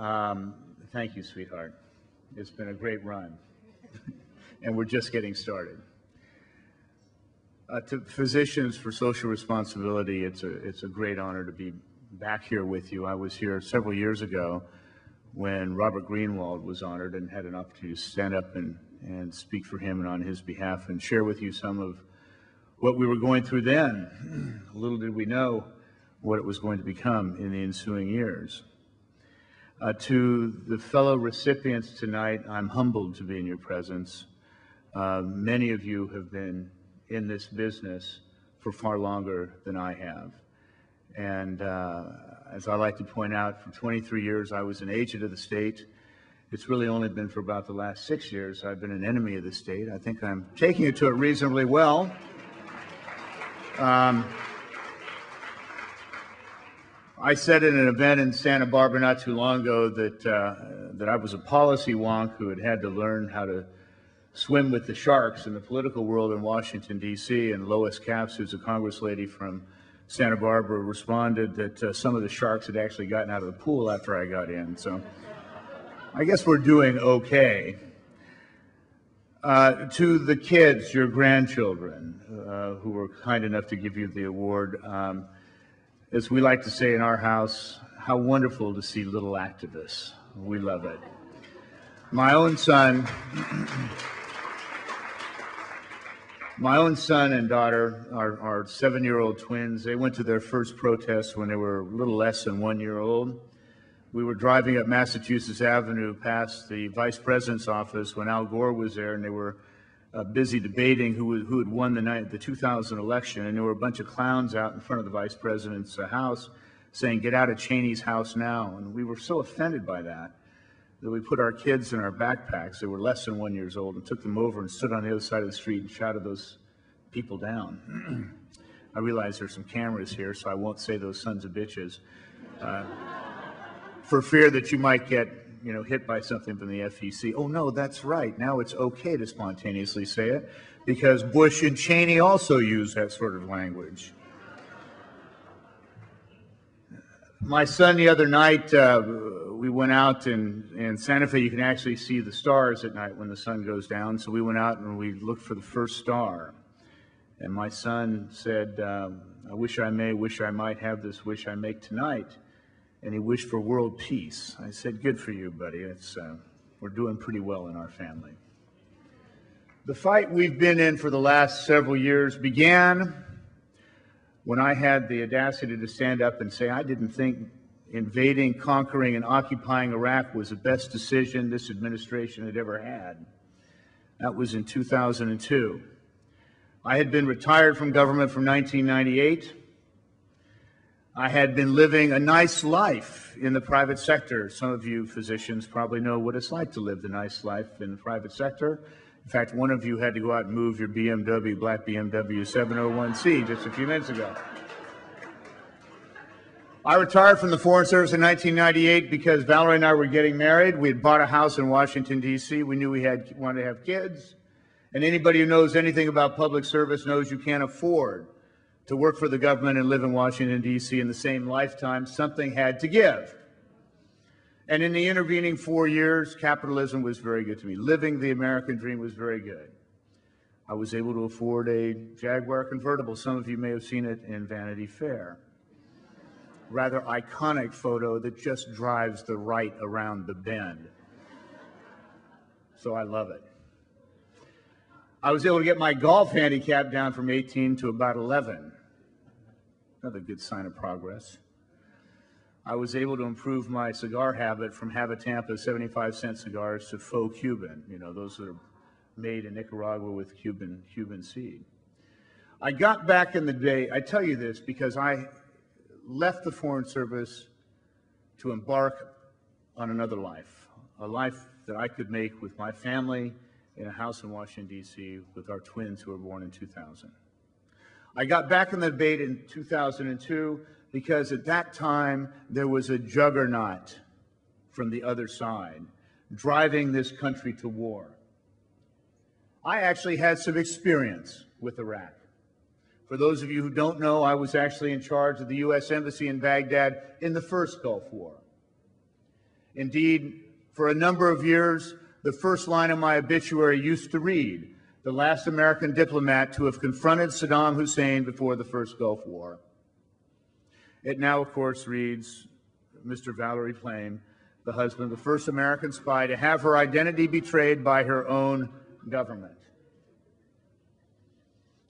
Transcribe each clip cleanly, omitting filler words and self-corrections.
Thank you, sweetheart. It's been a great run, and we're just getting started. To Physicians for Social Responsibility, it's a great honor to be back here with you. I was here several years ago when Robert Greenwald was honored and had an opportunity to stand up and speak for him and on his behalf and share with you some of what we were going through then. Little did we know what it was going to become in the ensuing years. To the fellow recipients tonight, I'm humbled to be in your presence. Many of you have been in this business for far longer than I have. And as I like to point out, for 23 years I was an agent of the state. It's really only been for about the last 6 years I've been an enemy of the state. I think I'm taking it to it reasonably well. I said at an event in Santa Barbara not too long ago that I was a policy wonk who had to learn how to swim with the sharks in the political world in Washington, D.C., and Lois Capps, who's a Congress lady from Santa Barbara, responded that some of the sharks had actually gotten out of the pool after I got in. So I guess we're doing okay. To the kids, your grandchildren, who were kind enough to give you the award, as we like to say in our house, how wonderful to see little activists. We love it. My own son and daughter are 7-year-old twins. They went to their first protest when they were a little less than 1 year old. We were driving up Massachusetts Avenue past the vice president's office when Al Gore was there, and they were busy debating who had won the 2000 election, and there were a bunch of clowns out in front of the vice president's house saying, "Get out of Cheney's house now." And we were so offended by that we put our kids in our backpacks. They were less than 1 year old, and took them over and stood on the other side of the street and shouted those people down. I realize there's some cameras here, so I won't say those sons of bitches, for fear that you might get hit by something from the FEC. Oh no, that's right. Now it's okay to spontaneously say it, because Bush and Cheney also use that sort of language. My son, the other night, we went out in Santa Fe. You can actually see the stars at night when the sun goes down. So we went out and we looked for the first star. And my son said, "I wish I might have this wish I make tonight." And he wished for world peace. I said, "Good for you, buddy. We're doing pretty well in our family." The fight we've been in for the last several years began when I had the audacity to stand up and say I didn't think invading, conquering, and occupying Iraq was the best decision this administration had ever had. That was in 2002. I had been retired from government from 1998. I had been living a nice life in the private sector. Some of you physicians probably know what it's like to live the nice life in the private sector. In fact, one of you had to go out and move your BMW, black BMW 701C just a few minutes ago. I retired from the Foreign Service in 1998 because Valerie and I were getting married. We had bought a house in Washington, D.C. We knew we wanted to have kids. And anybody who knows anything about public service knows you can't afford to work for the government and live in Washington, D.C. in the same lifetime. Something had to give. And in the intervening 4 years, capitalism was very good to me. Living the American dream was very good. I was able to afford a Jaguar convertible. Some of you may have seen it in Vanity Fair. Rather iconic photo that just drives the right around the bend. So I love it. I was able to get my golf handicap down from 18 to about 11. Another good sign of progress. I was able to improve my cigar habit from Habitampa 75-cent cigars to faux Cuban. Those that are made in Nicaragua with Cuban seed. I got back in the day, I tell you this because I left the Foreign Service to embark on another life, a life that I could make with my family in a house in Washington, D.C. with our twins who were born in 2000. I got back in the debate in 2002 because at that time there was a juggernaut from the other side driving this country to war. I actually had some experience with Iraq. For those of you who don't know, I was actually in charge of the U.S. Embassy in Baghdad in the first Gulf War. Indeed, for a number of years, the first line of my obituary used to read, "The last American diplomat to have confronted Saddam Hussein before the first Gulf War." It now, of course, reads, Mr. Valerie Plame, the husband of the first American spy to have her identity betrayed by her own government.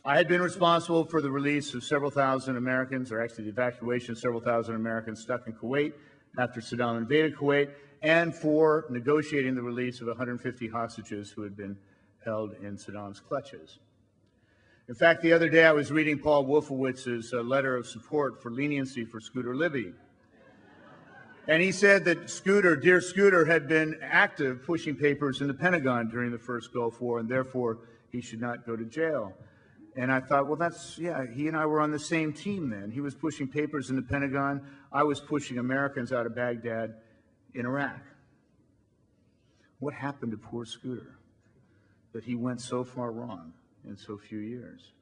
I had been responsible for the release of several thousand Americans, or actually the evacuation of several thousand Americans stuck in Kuwait after Saddam invaded Kuwait, and for negotiating the release of 150 hostages who had been held in Saddam's clutches. In fact, the other day I was reading Paul Wolfowitz's letter of support for leniency for Scooter Libby. And he said that Scooter, dear Scooter, had been active pushing papers in the Pentagon during the first Gulf War, and therefore he should not go to jail. And I thought, well, yeah, he and I were on the same team then. He was pushing papers in the Pentagon. I was pushing Americans out of Baghdad in Iraq. What happened to poor Scooter that he went so far wrong in so few years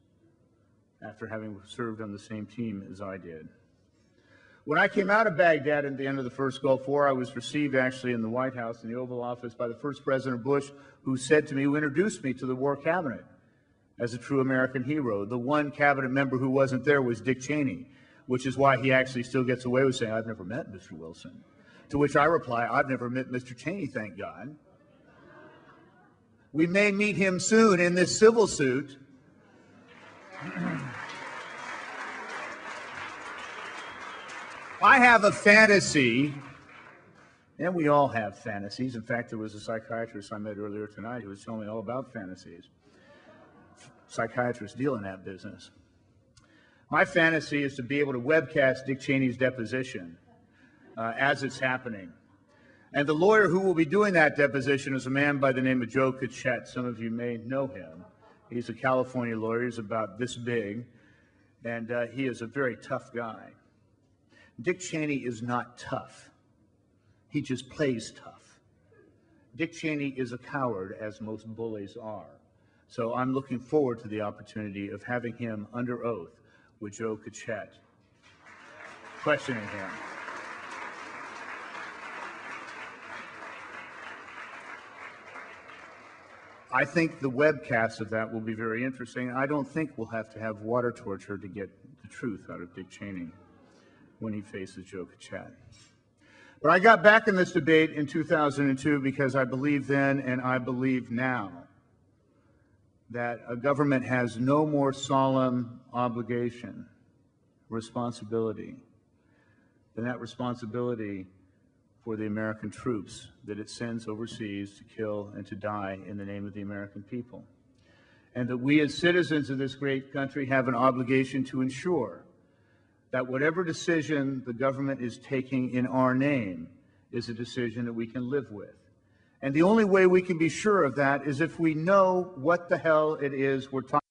after having served on the same team as I did? When I came out of Baghdad at the end of the first Gulf War, I was received actually in the White House, in the Oval Office, by the first President Bush, who said to me, who introduced me to the war cabinet as a true American hero. The one cabinet member who wasn't there was Dick Cheney, which is why he actually still gets away with saying, "I've never met Mr. Wilson." To which I reply, "I've never met Mr. Cheney, thank God. We may meet him soon in this civil suit." I have a fantasy, and we all have fantasies. In fact, there was a psychiatrist I met earlier tonight who was telling me all about fantasies. Psychiatrists deal in that business. My fantasy is to be able to webcast Dick Cheney's deposition as it's happening. And the lawyer who will be doing that deposition is a man by the name of Joe Cachette. Some of you may know him. He's a California lawyer. He's about this big, and he is a very tough guy. Dick Cheney is not tough. He just plays tough. Dick Cheney is a coward, as most bullies are. So I'm looking forward to the opportunity of having him under oath with Joe Cachette, questioning him. I think the webcast of that will be very interesting. I don't think we'll have to have water torture to get the truth out of Dick Cheney when he faces Joe Cachette. But I got back in this debate in 2002 because I believe then and I believe now that a government has no more solemn obligation, responsibility, than that responsibility for the American troops that it sends overseas to kill and to die in the name of the American people. And that we as citizens of this great country have an obligation to ensure that whatever decision the government is taking in our name is a decision that we can live with. And the only way we can be sure of that is if we know what the hell it is we're talking about.